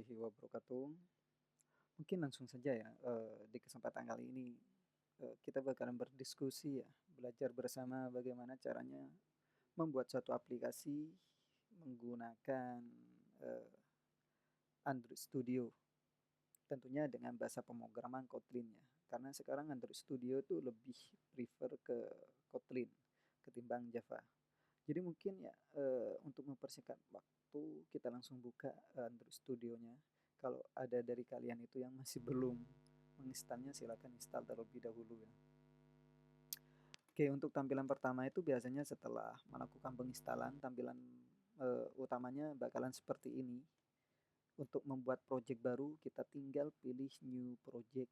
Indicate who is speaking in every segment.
Speaker 1: warahmatullahi wabarakatuh. Mungkin langsung saja ya, di kesempatan kali ini kita bakalan berdiskusi ya, belajar bersama bagaimana caranya membuat suatu aplikasi menggunakan eh, Android Studio, tentunya dengan bahasa pemrograman Kotlin ya. Karena sekarang Android Studio itu lebih prefer ke Kotlin ketimbang Java. Jadi mungkin ya untuk mempersingkat waktu kita langsung buka Android Studio-nya. Kalau ada dari kalian itu yang masih belum menginstalnya silakan install terlebih dahulu ya. Oke, untuk tampilan pertama itu biasanya setelah melakukan penginstalan tampilan utamanya bakalan seperti ini. Untuk membuat project baru kita tinggal pilih new project.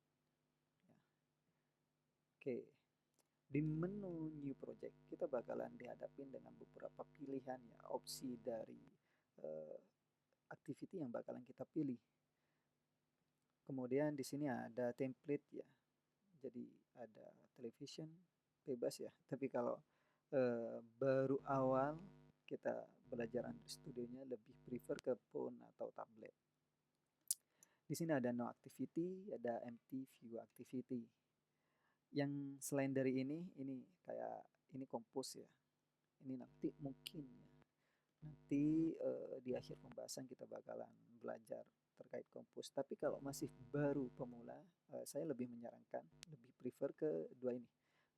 Speaker 1: Ya. Oke, di menu new project kita bakalan dihadapin dengan beberapa pilihan ya, opsi dari eh, activity yang bakalan kita pilih. Kemudian di sini ada template ya. Jadi ada television bebas ya. Tapi kalau baru awal kita belajar Android Studio-nya lebih prefer ke phone atau tablet. Di sini ada no activity, ada empty view activity. Yang selain dari ini kayak ini compose ya. Ini nanti mungkin ya. Nanti di akhir pembahasan kita bakalan belajar terkait compose. Tapi kalau masih baru pemula, saya lebih menyarankan, lebih prefer ke dua ini.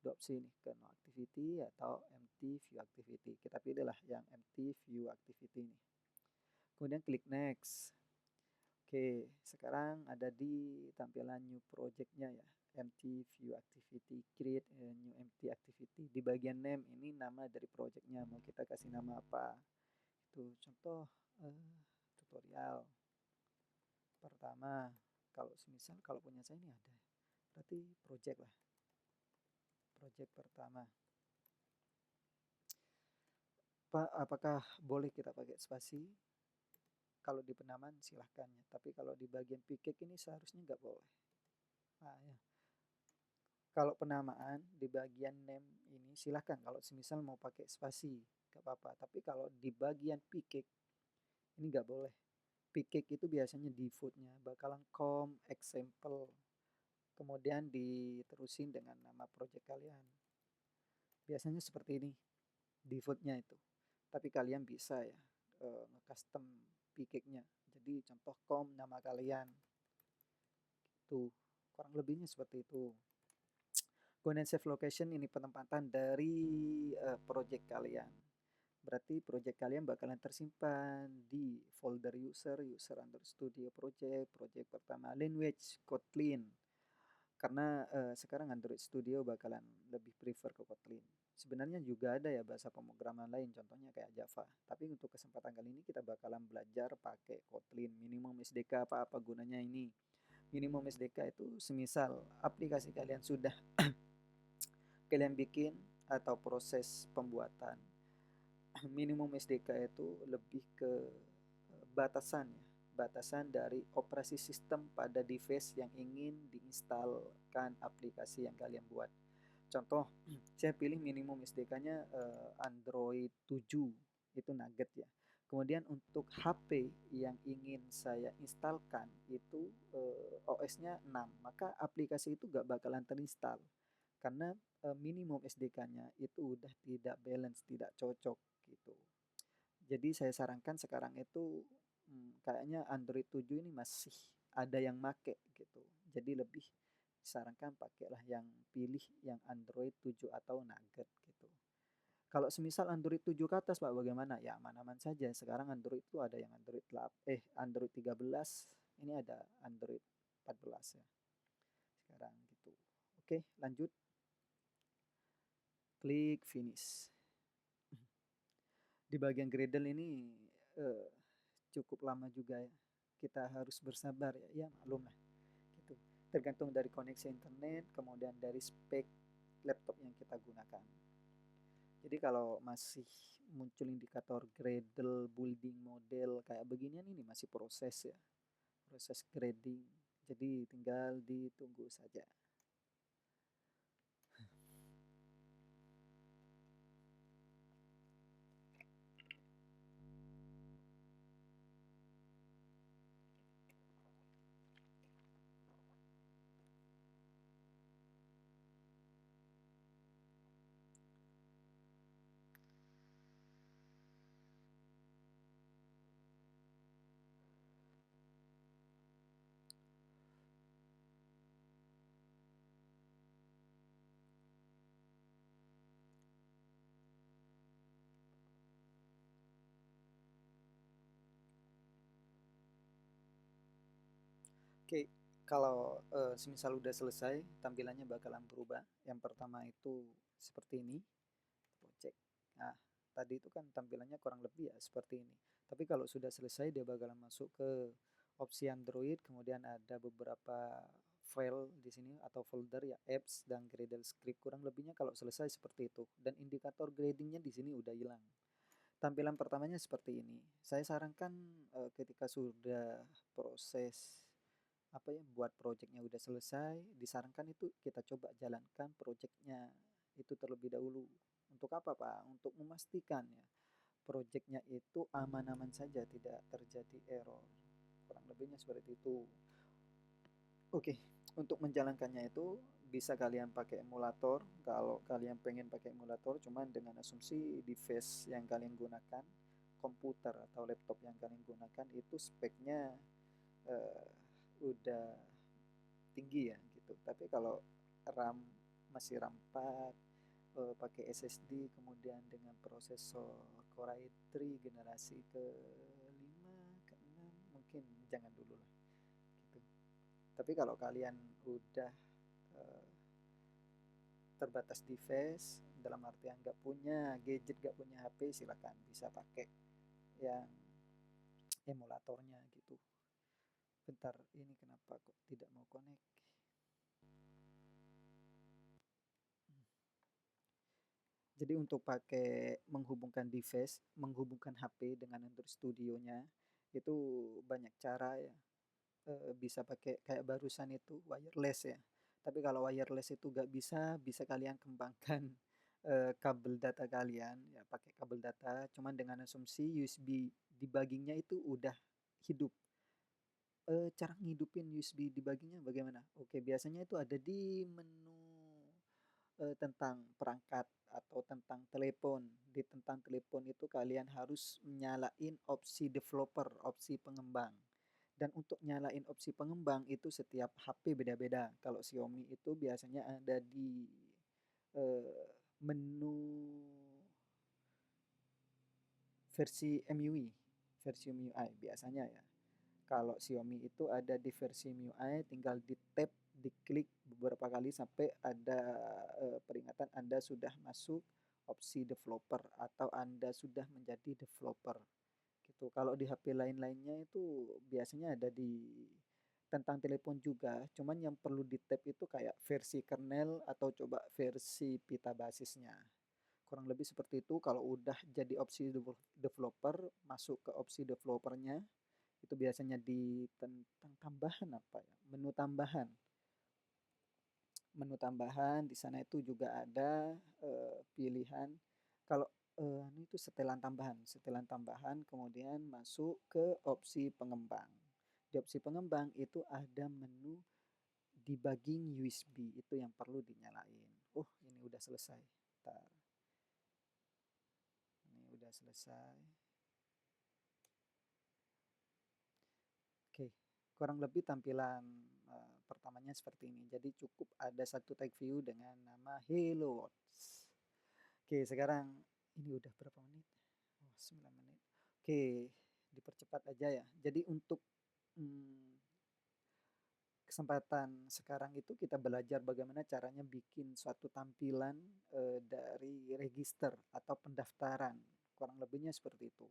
Speaker 1: Dua opsi ini, ke no activity atau empty view activity. Kita pilihlah yang empty view activity ini. Kemudian klik next. Oke, sekarang ada di tampilan new project-nya ya. Empty view activity, create a new empty activity. Di bagian name ini nama dari project-nya. Mau kita kasih nama apa? Itu contoh tutorial pertama. Kalau semisal kalau punya saya ini ada. Berarti project lah. Project pertama. Apakah boleh kita pakai spasi? Kalau di penamaan silahkan ya. Tapi kalau di bagian picake ini seharusnya nggak boleh. Nah, ya. Kalau penamaan di bagian name ini silahkan kalau semisal mau pakai spasi gak apa-apa. Tapi kalau di bagian picake ini nggak boleh. Picake itu biasanya defaultnya bakalan com example. Kemudian diterusin dengan nama project kalian. Biasanya seperti ini defaultnya itu. Tapi kalian bisa ya nge-custom picake-nya. Jadi contoh com nama kalian. Itu kurang lebihnya seperti itu. Kemudian save location ini penempatan dari project kalian. Berarti project kalian bakalan tersimpan di folder user, user Android Studio project, project pertama language Kotlin. Karena sekarang Android Studio bakalan lebih prefer ke Kotlin. Sebenarnya juga ada ya bahasa pemrograman lain, contohnya kayak Java. Tapi untuk kesempatan kali ini kita bakalan belajar pakai Kotlin. Minimum SDK apa gunanya ini? Minimum SDK itu semisal aplikasi kalian sudah kalian bikin atau proses pembuatan, minimum SDK itu lebih ke batasan ya, batasan dari operasi sistem pada device yang ingin diinstalkan aplikasi yang kalian buat. Contoh, saya pilih minimum SDK-nya Android 7, itu Nugget ya. Kemudian untuk HP yang ingin saya instalkan itu OS-nya 6, maka aplikasi itu gak bakalan terinstall karena minimum SDK-nya itu udah tidak balance, tidak cocok gitu. Jadi saya sarankan sekarang itu kayaknya Android 7 ini masih ada yang make gitu. Jadi lebih disarankan pakailah yang pilih yang Android 7 atau Nugget gitu. Kalau semisal Android 7 ke atas Pak bagaimana? Ya aman-aman saja. Sekarang Android itu ada yang Android 13, ini ada Android 14 ya. Sekarang gitu. Oke, lanjut. Klik finish. Di bagian Gradle ini eh, cukup lama juga ya. Kita harus bersabar ya, ya maklum lah. Gitu. Tergantung dari koneksi internet, kemudian dari spek laptop yang kita gunakan. Jadi kalau masih muncul indikator Gradle building model kayak beginian ini masih proses ya. Proses grading. Jadi tinggal ditunggu saja. Oke, kalau semisal udah selesai, tampilannya bakalan berubah. Yang pertama itu seperti ini, cek. Nah, tadi itu kan tampilannya kurang lebih ya seperti ini. Tapi kalau sudah selesai, dia bakalan masuk ke opsi Android, kemudian ada beberapa file di sini atau folder ya, apps dan Gradle script. Kurang lebihnya kalau selesai seperti itu. Dan indikator gradingnya di sini udah hilang. Tampilan pertamanya seperti ini. Saya sarankan ketika sudah proses apa ya, buat projectnya udah selesai, disarankan itu kita coba jalankan projectnya itu terlebih dahulu. Untuk apa Pak? Untuk memastikan ya projectnya itu aman-aman saja, tidak terjadi error. Kurang lebihnya seperti itu. Oke, untuk menjalankannya itu bisa kalian pakai emulator. Kalau kalian pengen pakai emulator, cuman dengan asumsi device yang kalian gunakan, komputer atau laptop yang kalian gunakan itu speknya eh, udah tinggi ya gitu. Tapi kalau RAM masih RAM 4, pakai SSD, kemudian dengan prosesor Core i3 generasi ke-5, ke-6, mungkin jangan dulu lah gitu. Tapi kalau kalian udah eh, terbatas device, dalam artian nggak punya gadget, nggak punya HP, silakan bisa pakai yang emulatornya gitu. Bentar, ini kenapa kok tidak mau connect? Jadi untuk pakai menghubungkan device, menghubungkan HP dengan Android Studio-nya itu banyak cara ya. Bisa pakai kayak barusan itu wireless ya. Tapi kalau wireless itu nggak bisa, bisa kalian kembangkan kabel data kalian ya, pakai kabel data. Cuman dengan asumsi USB debuggingnya itu udah hidup. Cara ngidupin USB debuggingnya bagaimana? Oke, biasanya itu ada di menu tentang perangkat atau tentang telepon. Di tentang telepon itu kalian harus nyalain opsi developer, opsi pengembang. Dan untuk nyalain opsi pengembang itu setiap HP beda-beda. Kalau Xiaomi itu biasanya ada di eh, menu versi MUI, versi MIUI biasanya ya. Kalau Xiaomi itu ada di versi MIUI, tinggal di tap, diklik beberapa kali sampai ada peringatan Anda sudah masuk opsi developer atau Anda sudah menjadi developer gitu. Kalau di HP lain-lainnya itu biasanya ada di tentang telepon juga, cuman yang perlu di tap itu kayak versi kernel atau coba versi pita basisnya. Kurang lebih seperti itu. Kalau udah jadi opsi developer, masuk ke opsi developernya, itu biasanya di tentang tambahan apa ya? Menu tambahan. Menu tambahan di sana itu juga ada pilihan. Kalau ini itu setelan tambahan, kemudian masuk ke opsi pengembang. Di opsi pengembang itu ada menu debugging USB, itu yang perlu dinyalain. Ini udah selesai. Bentar. Ini udah selesai. Oke, kurang lebih tampilan pertamanya seperti ini. Jadi cukup ada satu tag view dengan nama Hello World. Oke, sekarang ini udah berapa menit? 9 menit. Oke, dipercepat aja ya. Jadi untuk hmm, kesempatan sekarang itu kita belajar bagaimana caranya bikin suatu tampilan dari register atau pendaftaran. Kurang lebihnya seperti itu.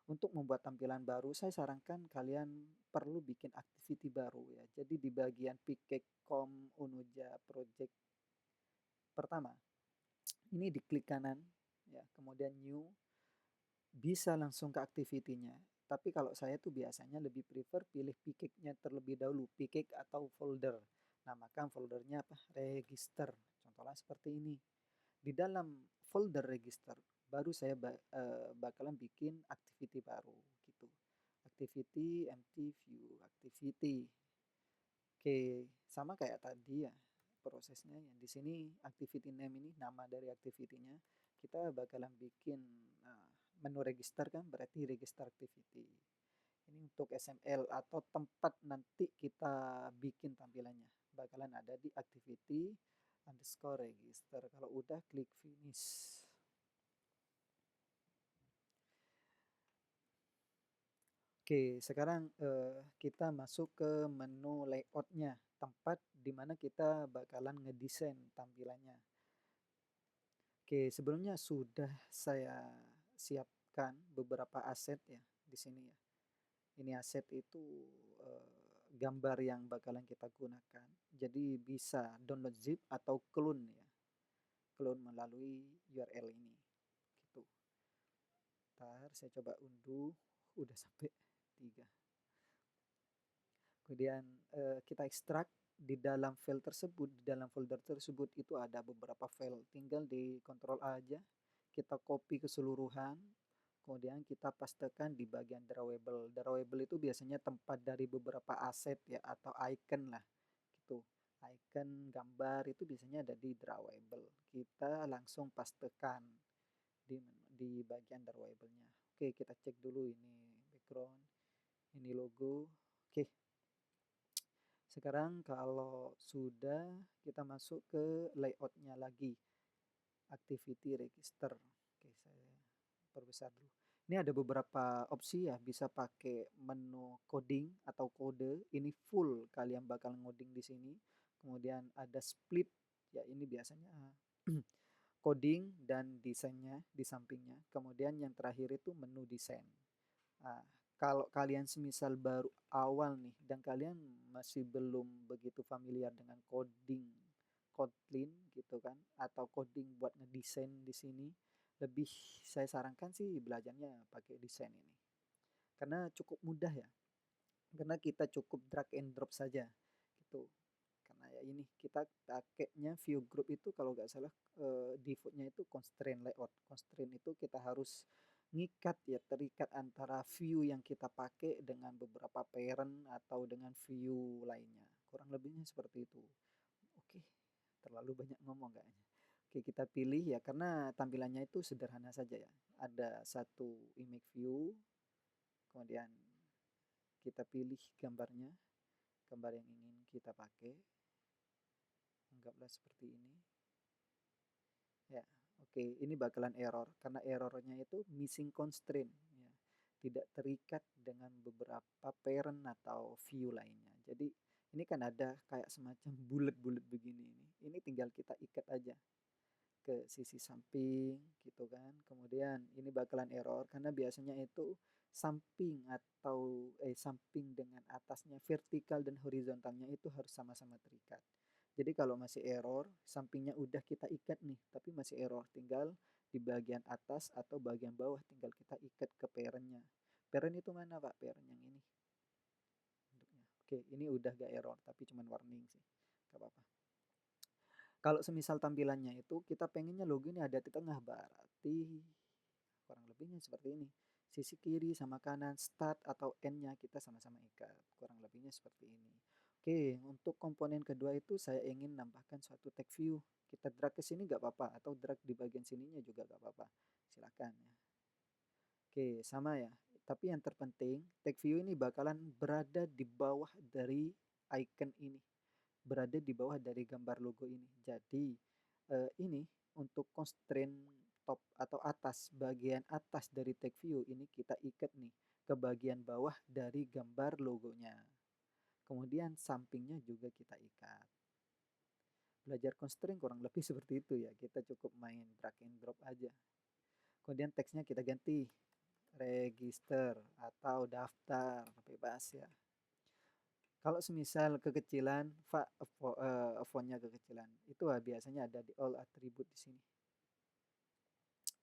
Speaker 1: Untuk membuat tampilan baru, saya sarankan kalian perlu bikin activity baru ya. Jadi di bagian Pikek.com Unuja Project pertama, ini diklik kanan, ya, kemudian new, bisa langsung ke activity-nya. Tapi kalau saya tuh biasanya lebih prefer pilih Pikeknya terlebih dahulu, Pikek atau folder. Namakan foldernya apa? Register. Contohnya seperti ini. Di dalam folder register baru saya bakalan bikin activity baru gitu. Activity empty view activity. Oke, sama kayak tadi ya prosesnya. Yang di sini activity name ini nama dari activity-nya. Kita bakalan bikin menu register kan, berarti register activity. Ini untuk SML atau tempat nanti kita bikin tampilannya. Bakalan ada di activity underscore register. Kalau udah klik finish. Oke, sekarang kita masuk ke menu layoutnya, tempat di mana kita bakalan ngedesain tampilannya. Oke, sebelumnya sudah saya siapkan beberapa aset ya di sini ya. Ini aset itu gambar yang bakalan kita gunakan. Jadi bisa download zip atau clone ya. Clone melalui URL ini. Gitu. Ntar saya coba unduh. Udah sampai 3. Kemudian kita ekstrak di dalam file tersebut, di dalam folder tersebut itu ada beberapa file. Tinggal di Ctrl A aja, kita copy keseluruhan, kemudian kita pastekan di bagian drawable. Drawable itu biasanya tempat dari beberapa aset ya atau icon lah gitu. Icon gambar itu biasanya ada di drawable. Kita langsung pastekan di bagian drawable-nya. Oke, kita cek dulu ini background, ini logo. Oke. Sekarang kalau sudah, kita masuk ke layoutnya lagi. Activity register. Oke, saya perbesar dulu. Ini ada beberapa opsi ya, bisa pakai menu coding atau kode. Ini full kalian bakal ngoding di sini. Kemudian ada split, ya ini biasanya coding dan desainnya di sampingnya. Kemudian yang terakhir itu menu desain. Nah, kalau kalian semisal baru awal nih dan kalian masih belum begitu familiar dengan coding Kotlin gitu kan atau coding buat ngedesain di sini, lebih saya sarankan sih belajarnya pakai desain ini. Karena cukup mudah ya. Karena kita cukup drag and drop saja gitu. Karena ya ini kita pakainya view group itu kalau nggak salah defaultnya itu constraint layout. Constraint itu kita harus ngikat ya, terikat antara view yang kita pakai dengan beberapa parent atau dengan view lainnya. Kurang lebihnya seperti itu. Oke, terlalu banyak ngomong kayaknya. Oke, kita pilih ya karena tampilannya itu sederhana saja ya. Ada satu image view, kemudian kita pilih gambarnya, gambar yang ingin kita pakai. Anggaplah seperti ini. Ya, oke, ini bakalan error karena errornya itu missing constraint ya. Tidak terikat dengan beberapa parent atau view lainnya. Jadi ini kan ada kayak semacam bulat-bulat begini ini. Ini tinggal kita ikat aja ke sisi samping gitu kan. Kemudian ini bakalan error karena biasanya itu samping atau samping dengan atasnya vertikal dan horizontalnya itu harus sama-sama terikat. Jadi kalau masih error, sampingnya udah kita ikat nih, tapi masih error, tinggal di bagian atas atau bagian bawah tinggal kita ikat ke parentnya. Parent itu mana Pak? Parent yang ini. Oke, ini udah gak error, tapi cuman warning sih. Gak apa-apa. Kalau semisal tampilannya itu kita pengennya login ada di tengah, berarti kurang lebihnya seperti ini. Sisi kiri sama kanan, start atau end-nya kita sama-sama ikat. Kurang lebihnya seperti ini. Oke, untuk komponen kedua itu saya ingin nambahkan suatu tag view. Kita drag ke sini gak apa-apa, atau drag di bagian sininya juga gak apa-apa. Silakan ya. Oke, sama ya. Tapi yang terpenting, tag view ini bakalan berada di bawah dari icon ini. Berada di bawah dari gambar logo ini. Jadi, ini untuk constraint top atau atas, bagian atas dari tag view ini kita ikat nih ke bagian bawah dari gambar logonya. Kemudian sampingnya juga kita ikat. Belajar constraint kurang lebih seperti itu ya. Kita cukup main drag and drop aja. Kemudian teksnya kita ganti register atau daftar, bebas ya. Kalau semisal kekecilan, fontnya kekecilan, itu biasanya ada di all attribute di sini.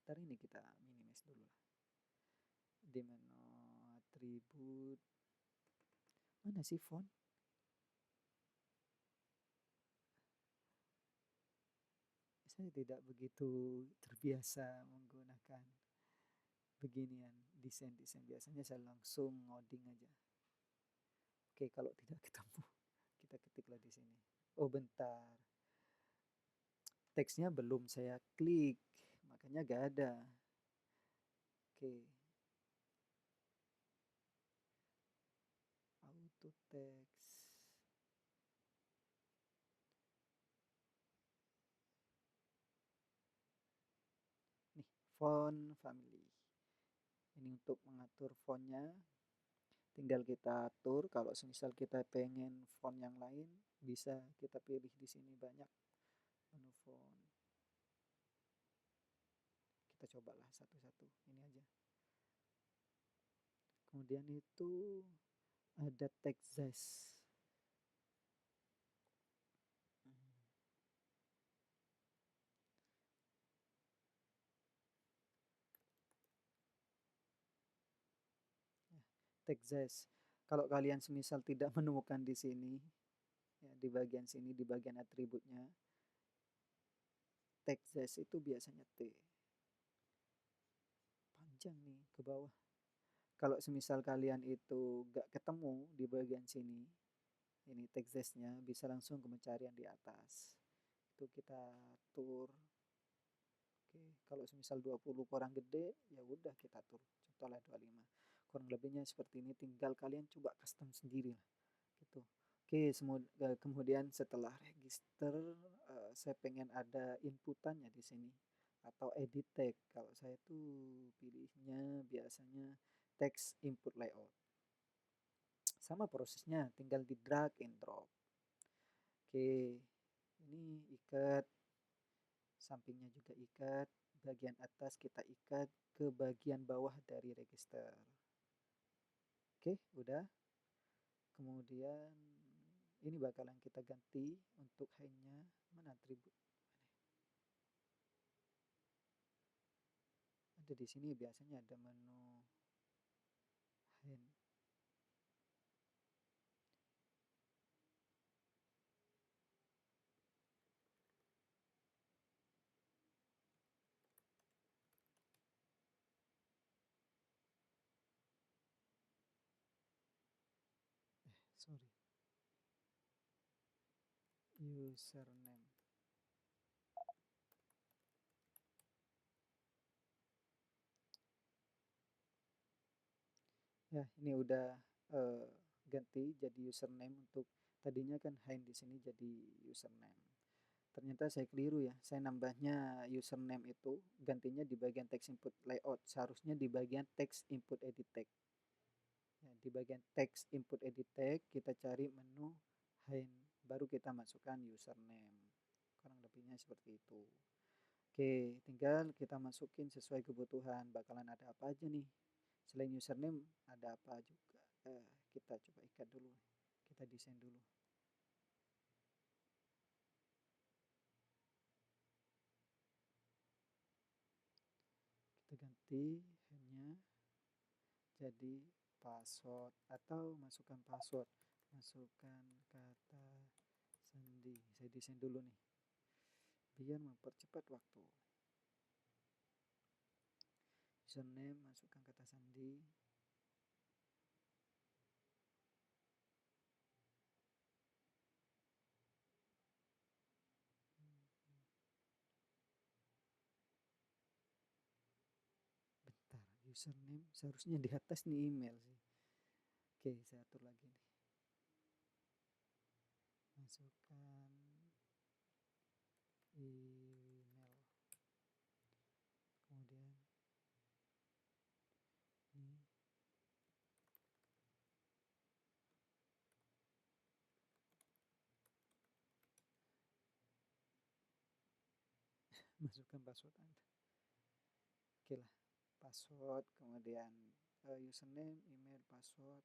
Speaker 1: Ntar ini kita minimize dulu lah. Di menu attribute, mana sih font? Saya tidak begitu terbiasa menggunakan beginian desain-desain. Biasanya saya langsung ngoding aja. Oke, kalau tidak ketemu, kita ketiklah di sini. Oh, bentar. Teksnya belum saya klik, makanya gak ada. Oke. Auto text. Nih, font family. Ini untuk mengatur fontnya. Tinggal kita atur, kalau semisal kita pengen font yang lain, bisa kita pilih di sini banyak menu font. Kita cobalah satu-satu, ini aja. Kemudian itu ada Texas. Texas. Kalau kalian semisal tidak menemukan di sini, ya, di bagian sini, di bagian atributnya, Texas itu biasanya T. Panjang nih ke bawah. Kalau semisal kalian itu gak ketemu di bagian sini, ini Texasnya bisa langsung ke pencarian di atas. Itu kita atur. Oke, kalau semisal 20 kurang gede, ya udah kita atur. Contohnya 25. Kurang lebihnya seperti ini, tinggal kalian coba custom sendiri lah. Gitu. Oke, kemudian setelah register, saya pengen ada inputannya di sini atau edit tag. Kalau saya tuh pilihnya biasanya text input layout. Sama prosesnya, tinggal di drag and drop. Oke, ini ikat, sampingnya juga ikat, bagian atas kita ikat ke bagian bawah dari register. Oke, udah. Kemudian ini bakalan kita ganti untuk hanya mana atribut. Ada di sini biasanya ada menu hand. Sorry. Username. Ya, ini udah ganti jadi username untuk tadinya kan hand di sini jadi username. Ternyata saya keliru ya. Saya nambahnya username itu gantinya di bagian text input layout. Seharusnya di bagian text input edit tag. Ya, di bagian text input edit tag kita cari menu hand, baru kita masukkan username. Kurang lebihnya seperti itu. Oke, tinggal kita masukin sesuai kebutuhan. Bakalan ada apa aja nih? Selain username, ada apa juga? Kita coba ikat dulu. Kita desain dulu. Kita ganti hanya jadi password atau masukkan password. Masukkan kata sandi. Saya desain dulu nih. Biar mempercepat waktu. Username, masukkan kata sandi. Bentar, username seharusnya di atas nih email sih. Oke, saya atur lagi nih. Masukkan email. Kemudian ini masukkan password Anda. Oke lah, password, kemudian username, email, password.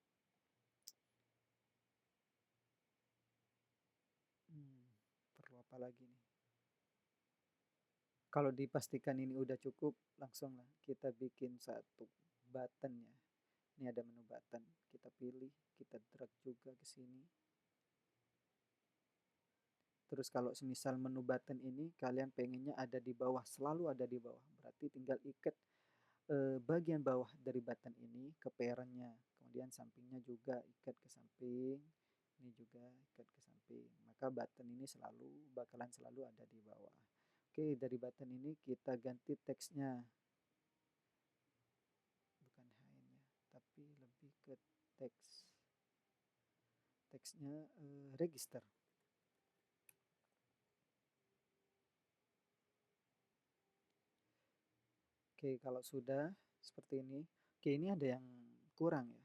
Speaker 1: Perlu apa lagi nih? Kalau dipastikan ini udah cukup, langsung lah kita bikin satu buttonnya. Ini ada menu button, kita pilih, kita drag juga ke sini. Terus kalau semisal menu button ini kalian pengennya ada di bawah, selalu ada di bawah, berarti tinggal ikat bagian bawah dari button ini ke parentnya, kemudian sampingnya juga ikat ke samping, ini juga ikat ke samping, maka button ini bakalan selalu ada di bawah. Oke, dari button ini kita ganti teksnya, bukan hanya tapi lebih ke teksnya register. Oke, kalau sudah seperti ini, oke, ini ada yang kurang ya.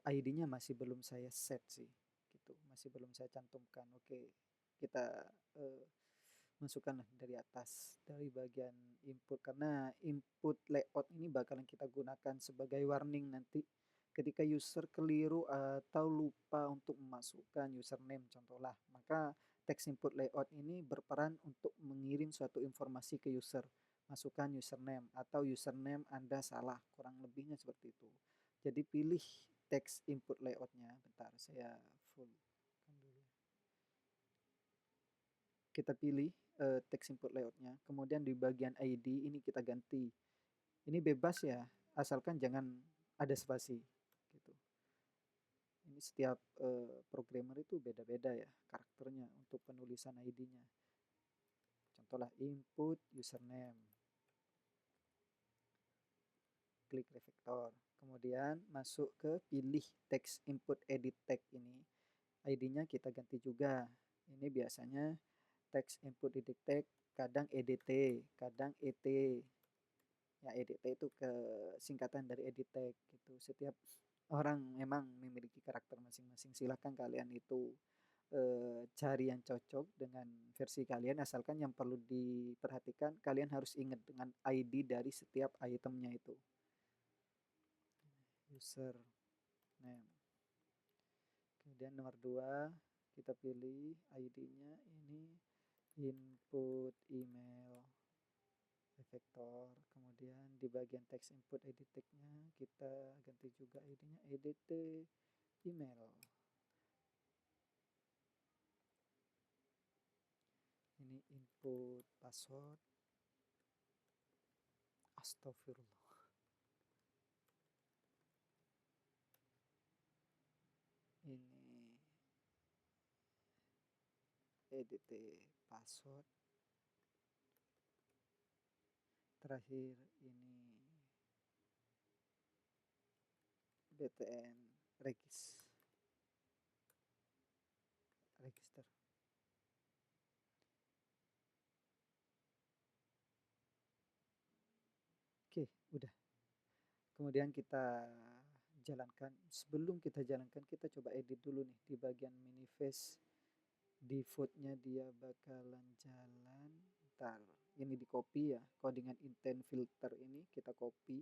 Speaker 1: ID-nya masih belum saya set sih, gitu. Masih belum saya cantumkan. Oke, kita masukkanlah dari atas, dari bagian input, karena input layout ini bakalan kita gunakan sebagai warning nanti ketika user keliru atau lupa untuk memasukkan username contohlah, maka text input layout ini berperan untuk mengirim suatu informasi ke user, masukkan username atau username Anda salah, kurang lebihnya seperti itu. Jadi pilih text input layoutnya, bentar saya full dulu. Kita pilih text input layoutnya, kemudian di bagian ID ini kita ganti. Ini bebas ya, asalkan jangan ada spasi. Gitu. Ini setiap programmer itu beda-beda ya karakternya untuk penulisan ID-nya. Contohlah input username. Klik refactor. Kemudian masuk ke pilih text input edit tag ini. ID-nya kita ganti juga. Ini biasanya text input edit tag, kadang EDT, kadang ET. Ya, EDT itu ke singkatan dari edit tag gitu. Setiap orang memang memiliki karakter masing-masing. Silahkan kalian itu cari yang cocok dengan versi kalian, asalkan yang perlu diperhatikan kalian harus ingat dengan ID dari setiap itemnya itu. User name. Kemudian nomor 2 kita pilih ID-nya ini input email refactor. Kemudian di bagian text input edit tag-nya kita ganti juga ID-nya EDT email. Ini input password. Astagfirullah. Ini EDT password. Terakhir ini BTN register. Oke, udah. Kemudian kita jalankan. Sebelum kita jalankan, kita coba edit dulu nih di bagian manifest. Defaultnya dia bakalan jalan. Ntar, ini di copy ya. Codingan intent filter ini kita copy.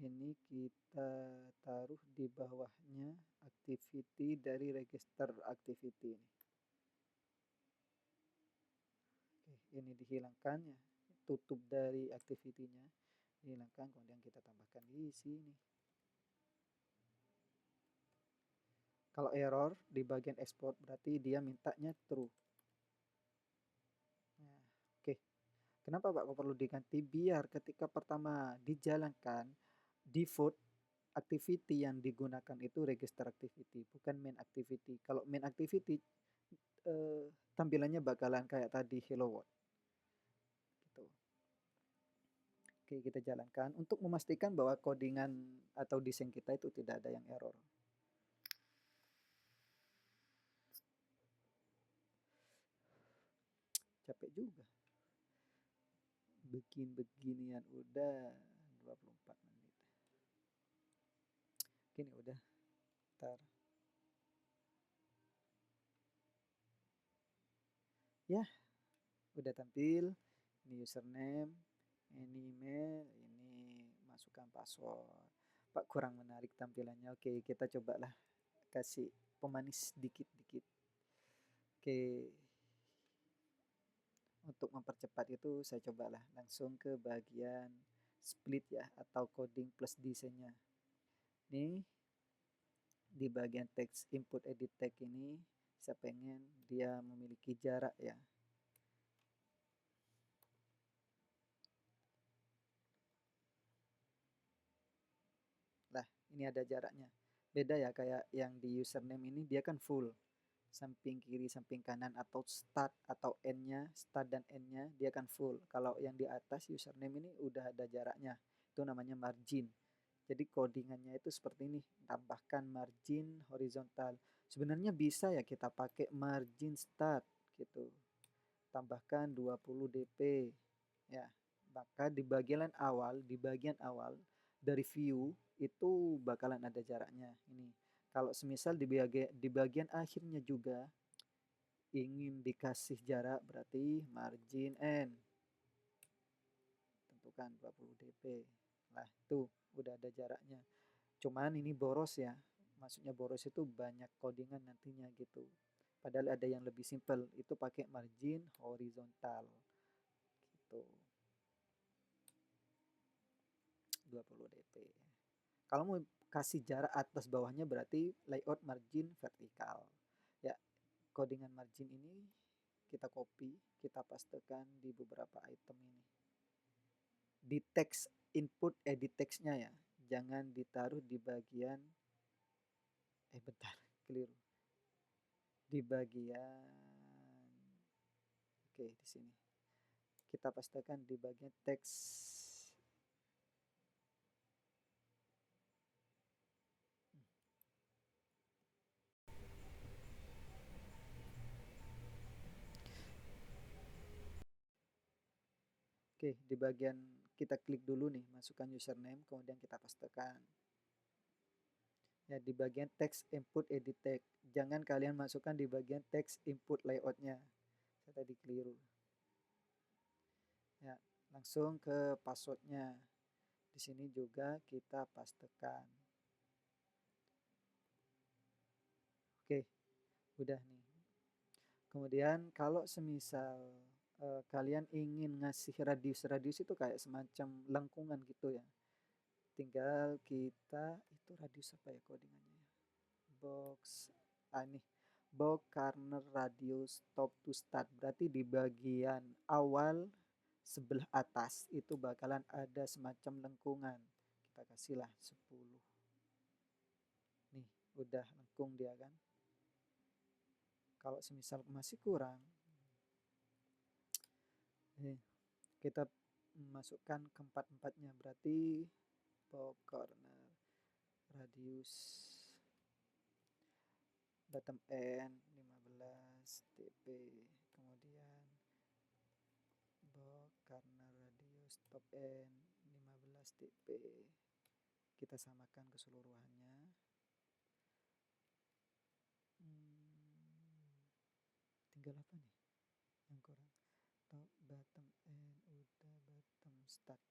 Speaker 1: Ini kita taruh di bawahnya activity dari register activity ini. Oke, ini dihilangkan ya. Tutup dari activity-nya. Dihilangkan, kemudian kita tambahkan di sini. Kalau error di bagian export berarti dia mintanya true. Nah, oke. Kenapa Pak kok perlu diganti? Biar ketika pertama dijalankan, default activity yang digunakan itu register activity, bukan main activity. Kalau main activity tampilannya bakalan kayak tadi hello world. Gitu. Oke, kita jalankan untuk memastikan bahwa codingan atau desain kita itu tidak ada yang error. Capek juga. Bikin beginian udah 24 menit. Oke, ini udah. Ntar. Ya, udah tampil. Ini username, ini email, ini masukkan password. Pak kurang menarik tampilannya. Oke, kita cobalah kasih pemanis dikit-dikit. Oke. Untuk mempercepat itu saya cobalah langsung ke bagian split ya atau coding plus desainnya. Ini di bagian text input edit tag ini saya pengen dia memiliki jarak ya. Nah, ini ada jaraknya. Beda ya kayak yang di username ini dia kan full. Samping kiri, samping kanan atau start atau end-nya, start dan end-nya dia kan full. Kalau yang di atas username ini udah ada jaraknya. Itu namanya margin. Jadi codingannya itu seperti ini, tambahkan margin horizontal. Sebenarnya bisa ya kita pakai margin start gitu. Tambahkan 20 dp. Ya, maka di bagian awal dari view itu bakalan ada jaraknya. Ini kalau semisal di bagian akhirnya juga ingin dikasih jarak, berarti margin N tentukan 20 dp. Nah, itu udah ada jaraknya. Cuman ini boros ya. Maksudnya boros itu banyak codingan nantinya gitu. Padahal ada yang lebih simple, itu pakai margin horizontal. Gitu. 20 dp. Kalau mau kasih jarak atas bawahnya berarti layout margin vertikal. Ya, codingan margin ini kita copy, kita pastekan di beberapa item ini. Di teks input edit teksnya ya, jangan ditaruh di bagian bentar, keliru. Di bagian oke, di sini. Kita pastekan di bagian teks. Oke, di bagian kita klik dulu nih, masukkan username, kemudian kita pastekan. Ya, di bagian text input edit text. Jangan kalian masukkan di bagian text input layoutnya. Saya tadi keliru. Ya, langsung ke passwordnya. Di sini juga kita pastekan. Oke, udah nih. Kemudian kalau semisal kalian ingin ngasih radius itu kayak semacam lengkungan gitu ya. Tinggal kita itu radius apa ya codingannya? Box ini box corner radius top to start, berarti di bagian awal sebelah atas itu bakalan ada semacam lengkungan. Kita kasihlah 10. Nih, udah lengkung dia kan. Kalau semisal masih kurang, kita masukkan keempat-empatnya, berarti box corner radius bottom end 15 dp, kemudian box corner radius top end 15 dp. Kita samakan keseluruhannya. Tinggal apa nih yang kurang? Top bottom end udah, bottom start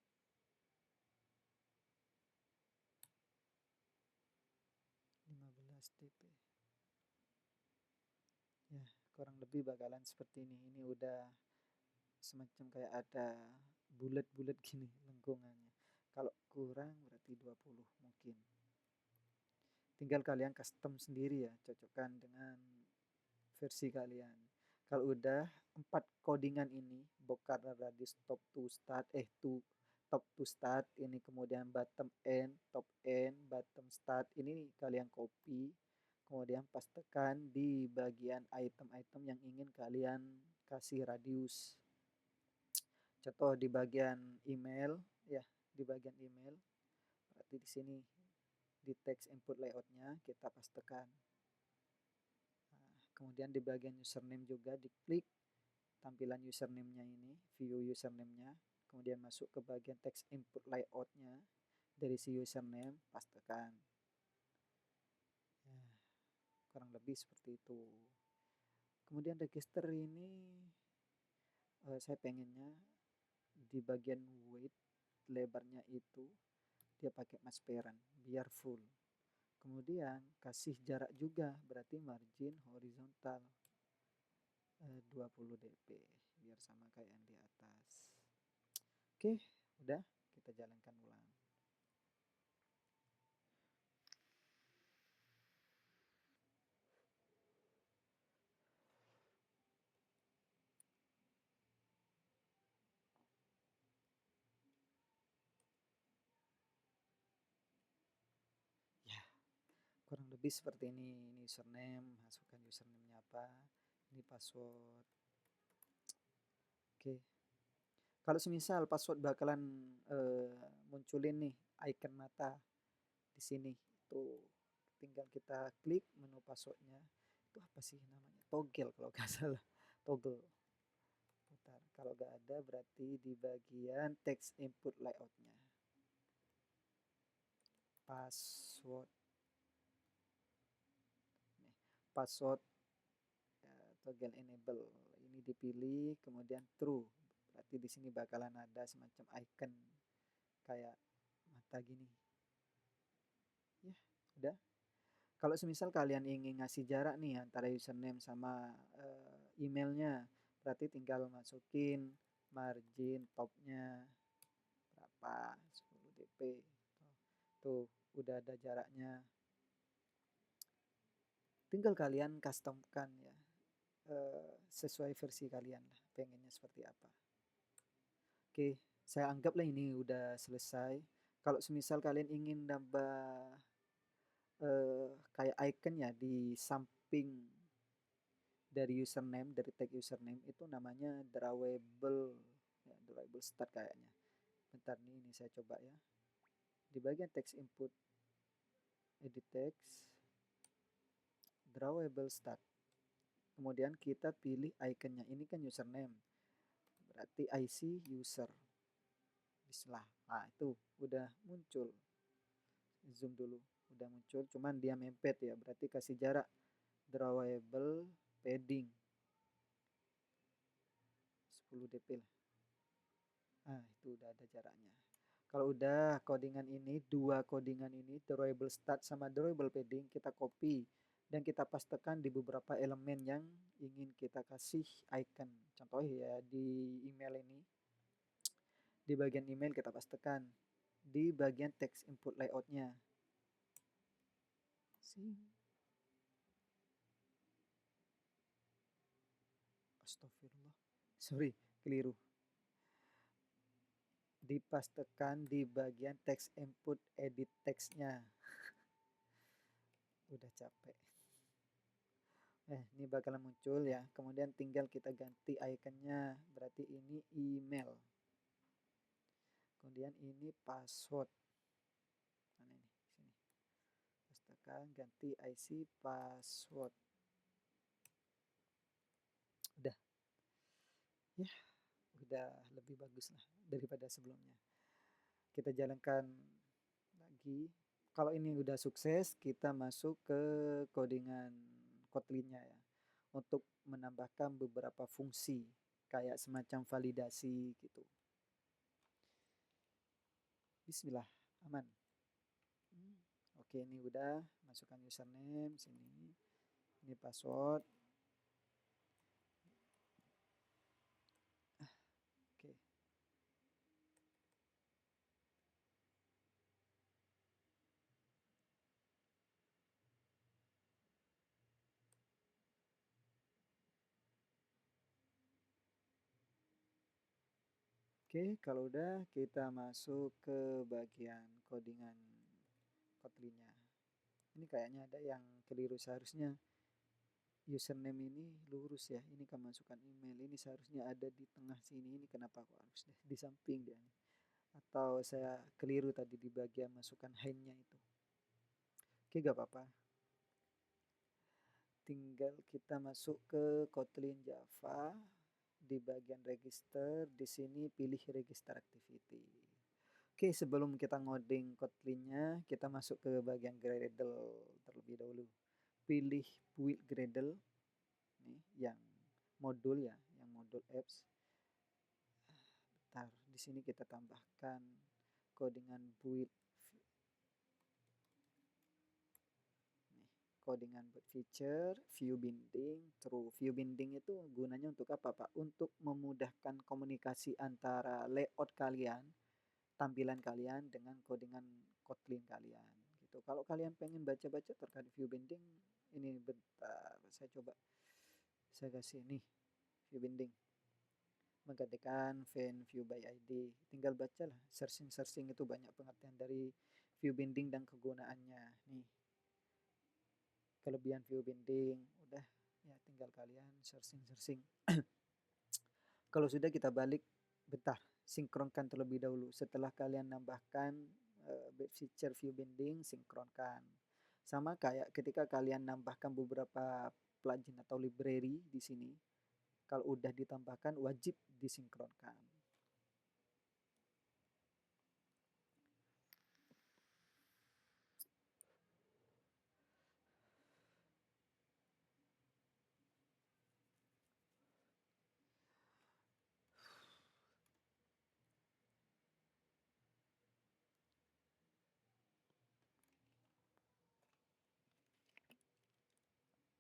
Speaker 1: 15 dp. Ya, kurang lebih bakalan seperti ini. Ini udah semacam kayak ada bulat-bulat gini lengkungannya. Kalau kurang berarti 20 mungkin. Tinggal kalian custom sendiri ya, cocokkan dengan versi kalian. Kalau udah 4 codingan ini, box radius top to start, top to start, ini kemudian bottom end, top end, bottom start, ini kalian copy, kemudian pastekan di bagian item-item yang ingin kalian kasih radius. Contoh di bagian email, ya, di bagian email, berarti di sini di text input layoutnya kita pastekan. Kemudian di bagian username juga diklik tampilan username-nya ini, view username-nya, kemudian masuk ke bagian text input layout-nya, dari si username pastekan. Ya, kurang lebih seperti itu. Kemudian register ini saya pengennya di bagian width lebarnya itu dia pakai masperan biar full. Kemudian kasih jarak juga, berarti margin horizontal 20 dp biar sama kayak yang di atas. Oke, udah kita jalankan ulang. Ya, kurang lebih seperti ini. Ini username, masukkan username-nya apa, ini password. Oke, kalau semisal password bakalan munculin nih icon mata di sini, tuh tinggal kita klik menu passwordnya. Itu apa sih namanya? Toggle kalau nggak salah. Toggle. Bentar, kalau nggak ada berarti di bagian text input layoutnya. password. Nih, password toggle enable. Ini dipilih, kemudian true. Berarti di sini bakalan ada semacam icon kayak mata gini. Ya, udah. Kalau semisal kalian ingin ngasih jarak nih antara username sama emailnya, berarti tinggal masukin margin topnya berapa, 10 dp. Tuh, udah ada jaraknya. Tinggal kalian customkan ya, sesuai versi kalian lah, pengennya seperti apa. Oke, saya anggaplah ini udah selesai. Kalau semisal kalian ingin nambah kayak icon ya di samping dari username, dari tag username itu namanya drawable, ya, drawable start kayaknya. Bentar nih, ini saya coba ya. Di bagian text input, edit text, drawable start. Kemudian kita pilih iconnya. Ini kan username, berarti IC user. Bismillah. Nah itu udah muncul. Zoom dulu, udah muncul. Cuman dia mepet ya, berarti kasih jarak drawable padding 10 dp lah. Nah, itu udah ada jaraknya. Kalau udah codingan ini, dua codingan ini, drawable start sama drawable padding, kita copy dan kita pastekan di beberapa elemen yang ingin kita kasih icon. Contohnya ya di email ini, di bagian email kita pastekan di bagian text input layoutnya. Astagfirullah, sorry, keliru. Dipastekan di bagian text input edit textnya. Udah capek. Ini bakalan muncul ya. Kemudian tinggal kita ganti iconnya. Berarti ini email. Kemudian ini password. Mana ini? Sini. Pastekan, ganti IC password. Udah. Ya, udah lebih bagus lah daripada sebelumnya. Kita jalankan lagi. Kalau ini udah sukses, kita masuk ke codingan Kotlin-nya ya. Untuk menambahkan beberapa fungsi kayak semacam validasi gitu. Bismillah, aman. Oke, ini udah masukkan username sini. Ini password. Oke. Oke, kalau udah kita masuk ke bagian codingan Kotlin-nya. Ini kayaknya ada yang keliru, seharusnya username ini lurus ya. Ini kan masukkan email. Ini seharusnya ada di tengah sini. Ini kenapa kok harus di samping dia? Atau saya keliru tadi di bagian masukkan hindnya itu. Oke, gak apa-apa. Tinggal kita masuk ke Kotlin Java. Di bagian register, di sini pilih register activity. Oke, sebelum kita ngoding Kotlin-nya, kita masuk ke bagian Gradle terlebih dahulu. Pilih build Gradle, nih, yang modul ya, yang modul apps. Bentar, di sini kita tambahkan codingan build. Nih, codingan build feature, view binding, true. View binding itu gunanya untuk apa, Pak? Untuk memudahkan komunikasi antara layout kalian, tampilan kalian dengan codingan Kotlin kalian gitu. Kalau kalian pengen baca-baca terkait view binding, ini bentar saya coba, saya kasih nih view binding, menggantikan view by ID. Tinggal baca lah, searching itu banyak pengertian dari view binding dan kegunaannya. Nih, kelebihan view binding, udah ya, tinggal kalian searching. Kalau sudah, kita balik, bentar, sinkronkan terlebih dahulu. Setelah kalian nambahkan feature view binding, sinkronkan. Sama kayak ketika kalian nambahkan beberapa plugin atau library di sini, kalau udah ditambahkan wajib disinkronkan.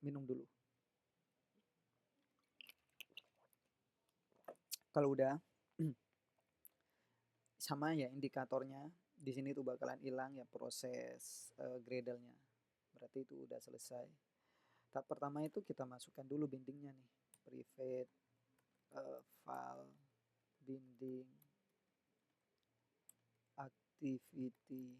Speaker 1: minum dulu. Kalau udah sama ya indikatornya di sini tuh bakalan hilang ya proses Gradle-nya. Berarti itu udah selesai. Tahap pertama itu kita masukkan dulu bindingnya nih. Private file binding activity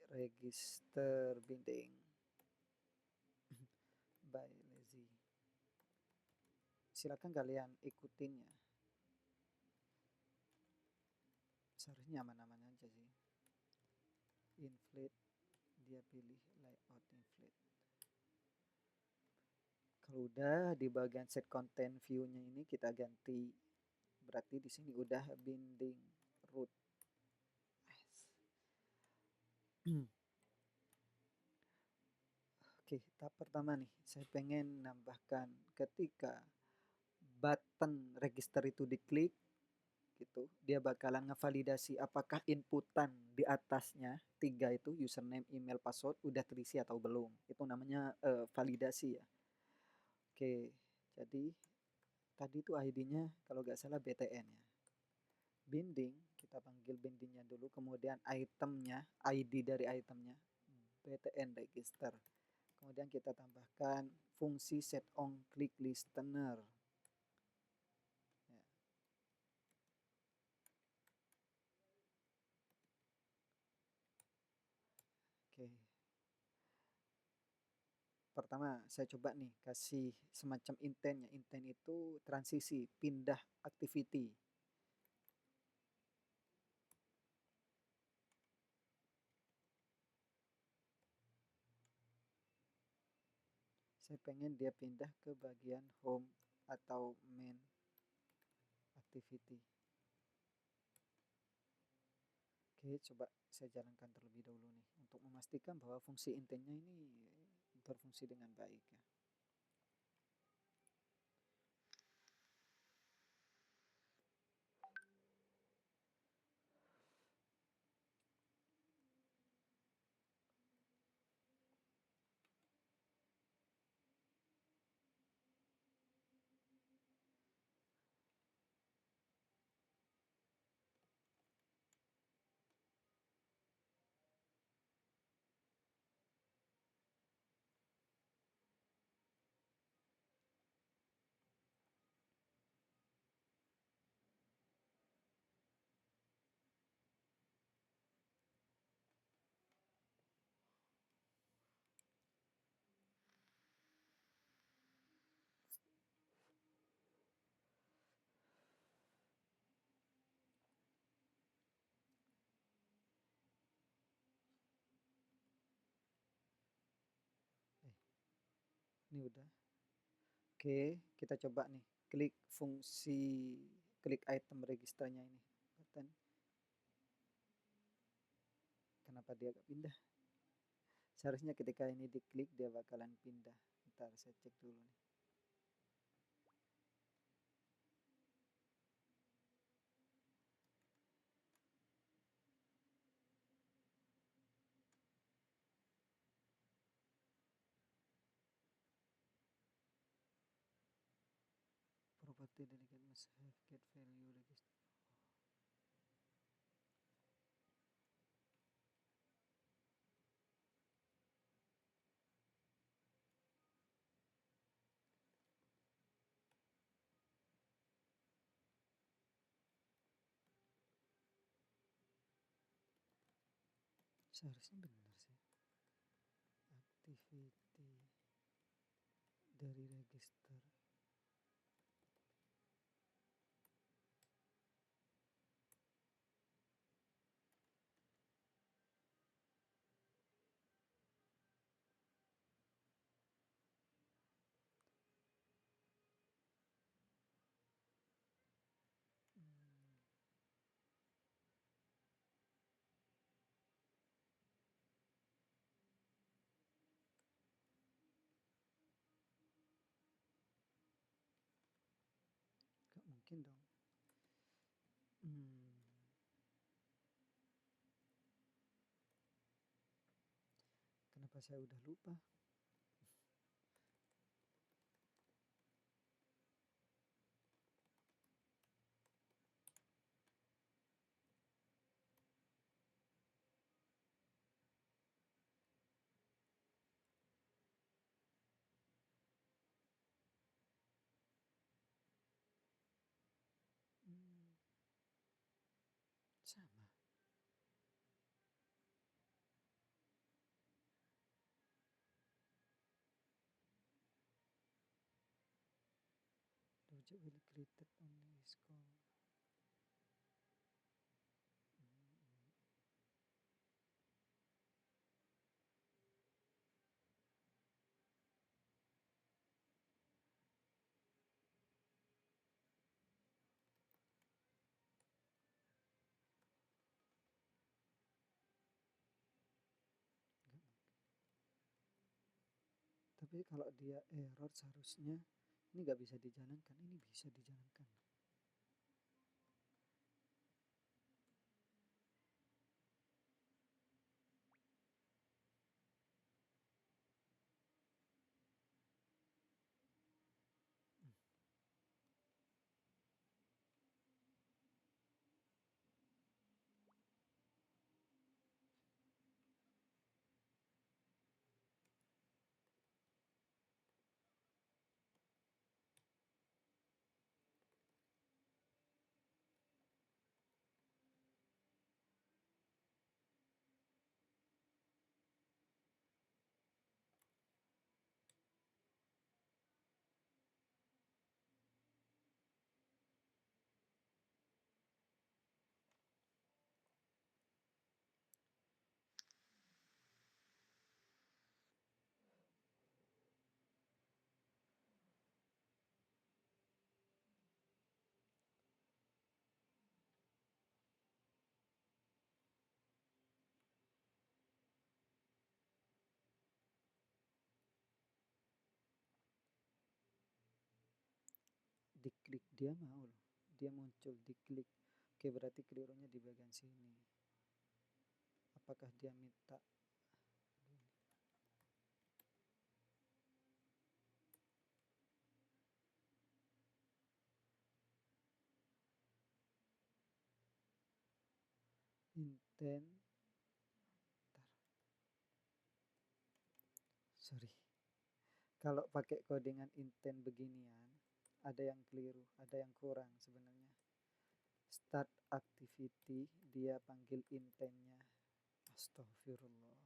Speaker 1: register binding by lazy. Silakan kalian ikutin ya. Seharusnya aman-aman aja sih. Inflate, dia pilih layout inflate. Kalau udah di bagian set content view-nya ini kita ganti. Berarti di sini udah binding root. Oke, tahap pertama nih, saya pengen nambahkan ketika button register itu diklik, gitu, dia bakalan ngevalidasi apakah inputan di atasnya 3 itu username, email, password udah terisi atau belum. Itu namanya validasi ya. Oke, jadi tadi itu ID-nya kalau nggak salah BTN ya. Binding, kita panggil bindingnya dulu, kemudian itemnya, ID dari itemnya, BTN register. Kemudian kita tambahkan fungsi set on click listener. Ya. Oke. Pertama, saya coba nih kasih semacam intent ya. Intent itu transisi, pindah activity. Saya pengen dia pindah ke bagian home atau main activity. Oke, coba saya jalankan terlebih dahulu nih untuk memastikan bahwa fungsi intentnya ini berfungsi dengan baik ya. Ini udah. Oke, kita coba nih. Klik fungsi, klik item registernya ini. Button. Kenapa dia gak pindah? Seharusnya ketika ini diklik dia bakalan pindah. Ntar saya cek dulu nih. Property delegate must have get value register. Seharusnya benar sih. Activity dari register. Gak mungkin dong. Apa saya udah lupa? Hmm, sama. The object will created only is called. Tapi kalau dia error seharusnya ini nggak bisa dijalankan, ini bisa dijalankan. Diklik dia mau loh, dia muncul diklik. Oke, berarti kelirunya di bagian sini. Apakah dia minta intent? Sorry, kalau pakai codingan intent beginian ada yang keliru, ada yang kurang sebenarnya. Start activity dia panggil intentnya. Astagfirullah,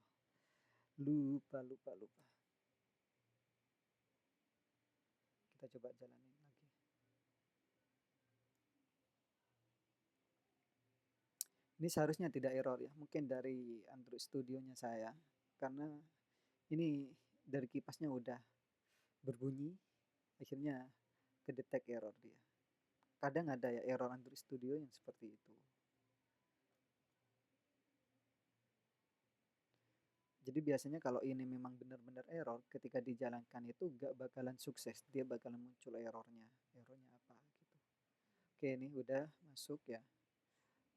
Speaker 1: lupa. Kita coba jalanin lagi. Ini seharusnya tidak error ya, mungkin dari Android Studio-nya saya, karena ini dari kipasnya udah berbunyi, akhirnya kedetek error dia. Kadang ada ya error Android Studio yang seperti itu. Jadi biasanya kalau ini memang benar-benar error, ketika dijalankan itu gak bakalan sukses, dia bakalan muncul errornya. Errornya apa gitu. Oke, ini udah masuk ya.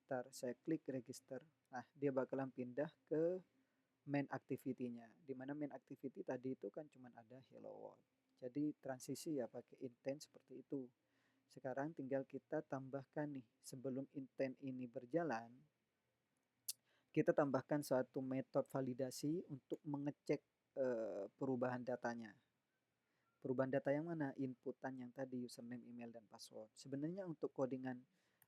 Speaker 1: Ntar saya klik register. Nah, dia bakalan pindah ke main activity-nya. Dimana main activity tadi itu kan cuma ada hello world. Jadi transisi ya pakai intent seperti itu. Sekarang tinggal kita tambahkan nih, sebelum intent ini berjalan, kita tambahkan suatu metode validasi untuk mengecek perubahan datanya. Perubahan data yang mana? Inputan yang tadi, username, email, dan password. Sebenarnya untuk codingan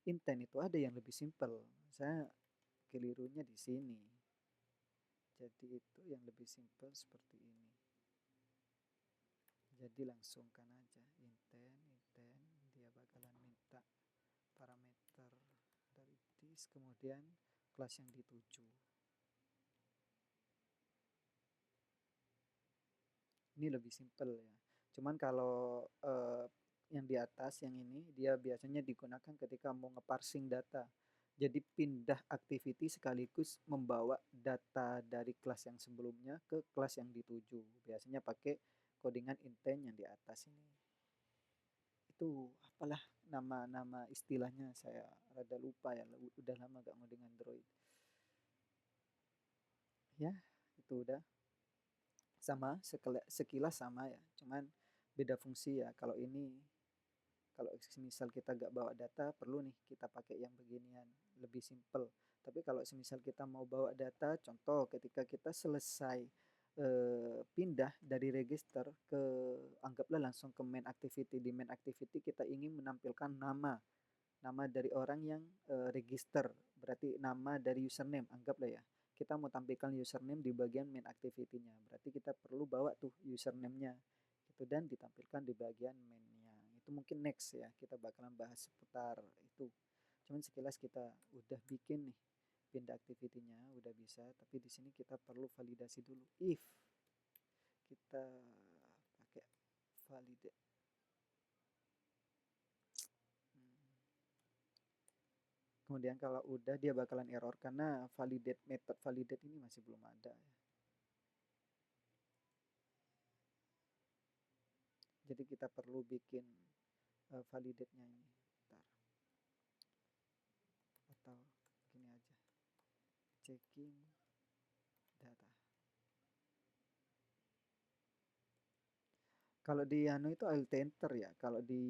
Speaker 1: intent itu ada yang lebih simple. Saya kelirunya di sini. Jadi itu yang lebih simple seperti ini. Jadi langsungkan aja intent, dia bakalan minta parameter dari this, kemudian kelas yang dituju. Ini lebih simple ya. Cuman kalau yang di atas yang ini dia biasanya digunakan ketika mau ngeparsing data. Jadi pindah activity sekaligus membawa data dari kelas yang sebelumnya ke kelas yang dituju. Biasanya pakai codingan intent yang di atas ini. Itu apalah nama-nama istilahnya saya rada lupa ya. Udah lama gak ngoding Android. Ya, itu udah. sama, sekilas sama ya, cuman beda fungsi ya. Kalau ini, kalau semisal kita gak bawa data, perlu nih kita pakai yang beginian, lebih simple. Tapi kalau semisal kita mau bawa data, contoh ketika kita selesai pindah dari register ke, anggaplah langsung ke main activity. Di main activity kita ingin menampilkan nama dari orang yang register, berarti nama dari username, anggaplah ya. Kita mau tampilkan username di bagian main activity-nya, berarti kita perlu bawa tuh username-nya gitu, dan ditampilkan di bagian main-nya. Itu mungkin next ya, kita bakalan bahas seputar itu. Cuman sekilas kita udah bikin nih pindah activity-nya, udah bisa, tapi di sini kita perlu validasi dulu. If kita pakai validate. Kemudian kalau udah, dia bakalan error karena validate, method validate ini masih belum ada ya. Jadi kita perlu bikin validate-nya ini. Bentar. Atau gini aja. Checking data. Kalau di Anu itu Alt Enter ya. Kalau di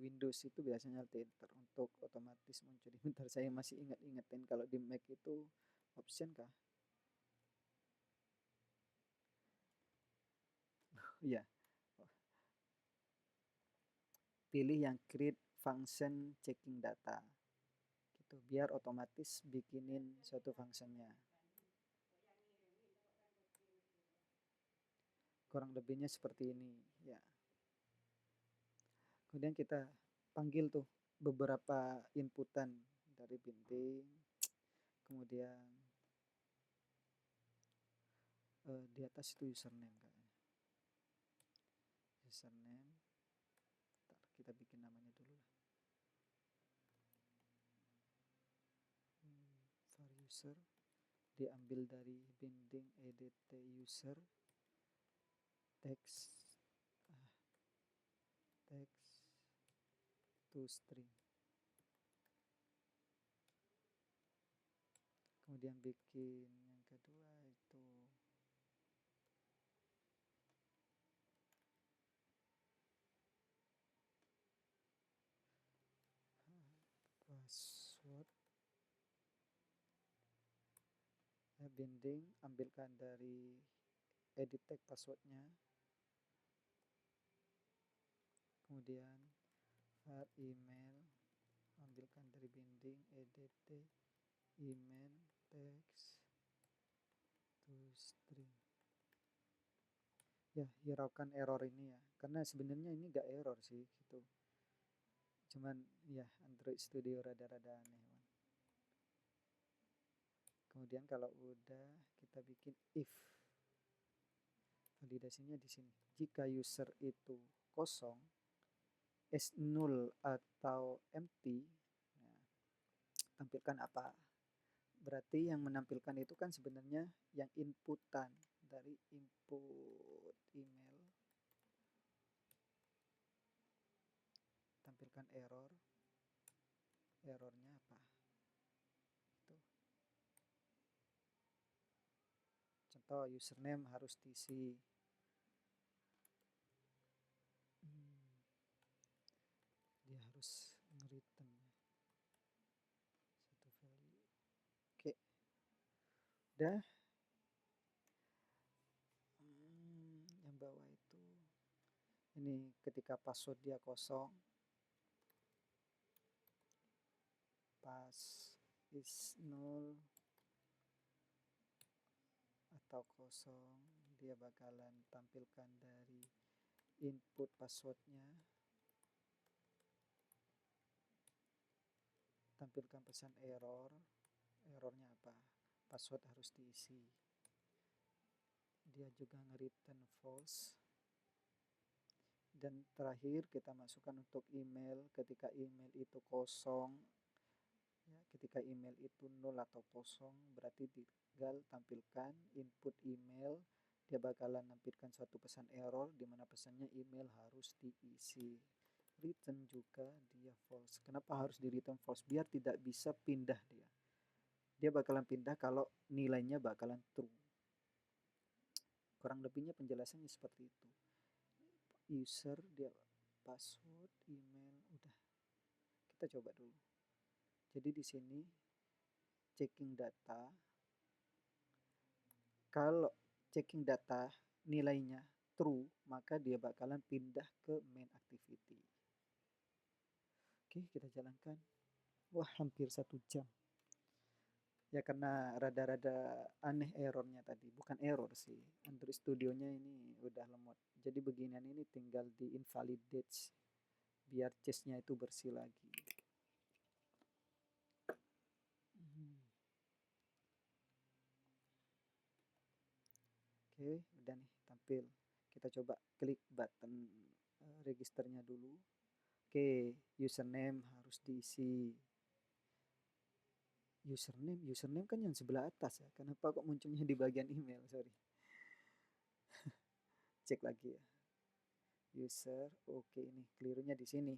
Speaker 1: Windows itu biasanya Alt Enter untuk otomatis muncul. Bentar, saya masih ingat-ingatin kalau di Mac itu option kah? Iya. Pilih yang create function checking data. Gitu, biar otomatis bikinin suatu functionnya. Kurang lebihnya seperti ini ya. Kemudian kita panggil tuh beberapa inputan dari binting, kemudian di atas itu username kayaknya. Username, bentar, kita bikin namanya dulu lah. For user, diambil dari binding edt user, text text to string. Kemudian bikin yang kedua itu password, binding ambilkan dari edit tag passwordnya, kemudian var email ambilkan dari binding edt email text to string. Ya, hiraukan error ini ya, karena sebenarnya ini gak error sih gitu, cuman ya Android Studio rada-rada aneh. Kemudian kalau udah, kita bikin if. Validasinya di sini. Jika user itu kosong, is null atau empty, nah, tampilkan apa? Berarti yang menampilkan itu kan sebenarnya yang inputan dari input email. Tampilkan error. Errornya apa? Itu. Contoh username harus diisi. Dia harus nge-return satu value. Oke. Udah. Yang bawah itu ini ketika password dia kosong, pass is null atau kosong, dia bakalan tampilkan dari input passwordnya, tampilkan pesan error. Errornya apa? Password harus diisi. Dia juga nge-return false. Dan terakhir kita masukkan untuk email. Ketika email itu kosong, ya, ketika email itu nol atau kosong, berarti tinggal tampilkan input email. Dia bakalan nampilkan suatu pesan error di mana pesannya email harus diisi. Return juga dia false. Kenapa harus di return false? Biar tidak bisa pindah dia. Dia bakalan pindah kalau nilainya bakalan true. Kurang lebihnya penjelasannya seperti itu. User, dia password, email, udah. Kita coba dulu. Jadi di sini checking data. Kalau checking data nilainya true, maka dia bakalan pindah ke main activity. Oke, kita jalankan. Wah, hampir 1 jam. Ya karena rada-rada aneh errornya tadi. Bukan error sih. Android Studio-nya ini udah lemot. Jadi beginian ini tinggal di invalidate biar cache-nya itu bersih lagi. Oke, udah nih tampil. Kita coba klik button registernya dulu. Oke, username harus diisi. Username kan yang sebelah atas ya. Kenapa kok munculnya di bagian email? Sorry. Cek lagi ya. User, oke ini kelirunya di sini.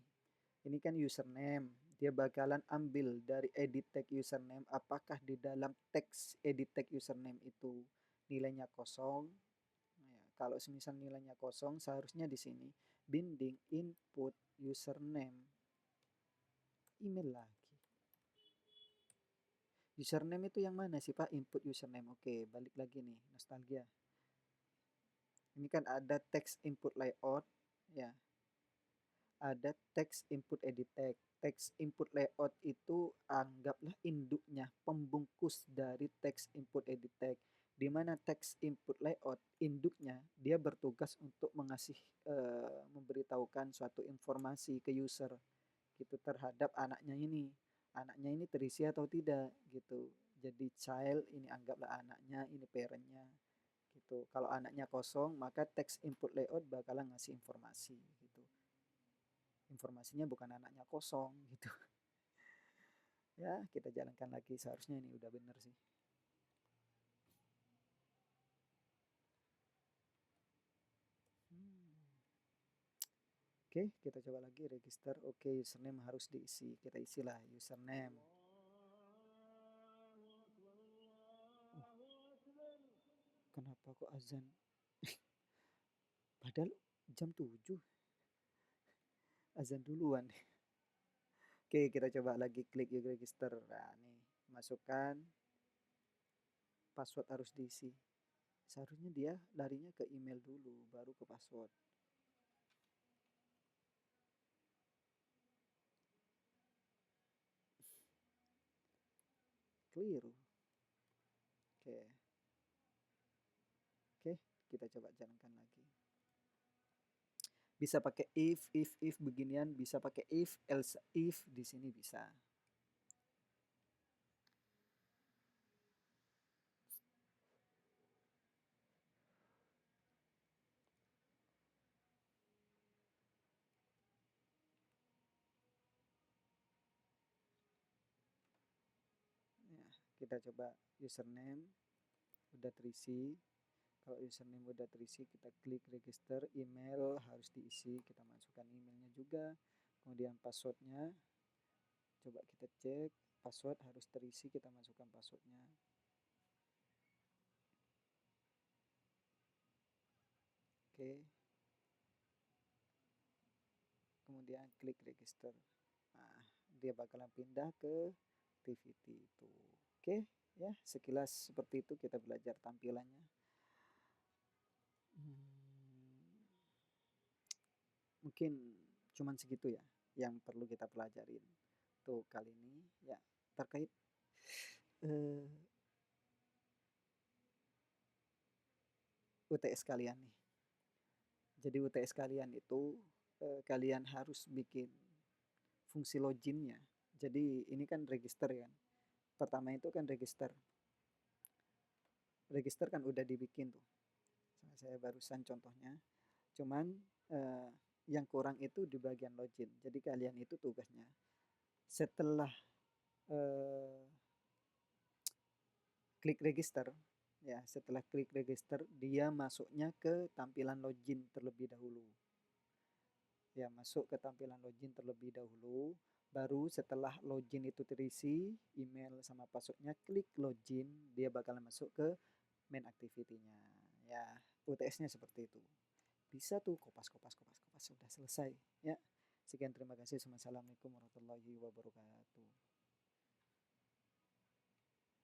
Speaker 1: Ini kan username. Dia bakalan ambil dari edit tag username. Apakah di dalam teks edit tag username itu nilainya kosong? Nah, ya, kalau semisal nilainya kosong, seharusnya di sini binding input username email lagi. Username itu yang mana sih Pak? Input username. Oke, balik lagi nih, nostalgia. Ini kan ada text input layout, ya. Ada text input edit tag. Text input layout itu anggaplah induknya, pembungkus dari text input edit tag. Di mana text input layout induknya dia bertugas untuk memberitahukan suatu informasi ke user gitu terhadap anaknya ini. Anaknya ini terisi atau tidak gitu. Jadi child ini anggaplah anaknya, ini parentnya gitu. Kalau anaknya kosong, maka text input layout bakalan ngasih informasi gitu. Informasinya bukan anaknya kosong gitu. Ya, kita jalankan lagi. Seharusnya ini udah bener sih. Oke, kita coba lagi register. Oke, username harus diisi. Kita isilah username. Kenapa kok azan? Padahal jam 7. Azan duluan. Oke, kita coba lagi klik register. Nah, nih, masukkan password harus diisi. Seharusnya dia larinya ke email dulu, baru ke password. Keliru. Oke. Oke, kita coba jalankan lagi. Bisa pakai if beginian, bisa pakai if, else if, di sini bisa. Ya, kita coba username udah terisi. Kalau username udah terisi, kita klik register. Email harus diisi, kita masukkan emailnya juga. Kemudian passwordnya, coba kita cek. Password harus terisi, kita masukkan passwordnya. Oke. Kemudian klik register. Nah, dia bakalan pindah ke activity itu. Oke, ya sekilas seperti itu kita belajar tampilannya. Mungkin cuman segitu ya yang perlu kita pelajarin tuh kali ini ya terkait UTS kalian nih. Jadi UTS kalian itu kalian harus bikin fungsi loginnya. Jadi ini kan register kan. Pertama itu kan register. Register kan udah dibikin tuh. Saya barusan contohnya. Cuman yang kurang itu di bagian login. Jadi kalian itu tugasnya setelah klik register, ya setelah klik register dia masuknya ke tampilan login terlebih dahulu. Ya masuk ke tampilan login terlebih dahulu. Baru setelah login itu terisi, email sama passwordnya, klik login, dia bakalan masuk ke main activity-nya. Ya, UTS-nya seperti itu. Bisa tuh kopas, sudah selesai ya. Sekian, terima kasih. Assalamualaikum warahmatullahi wabarakatuh.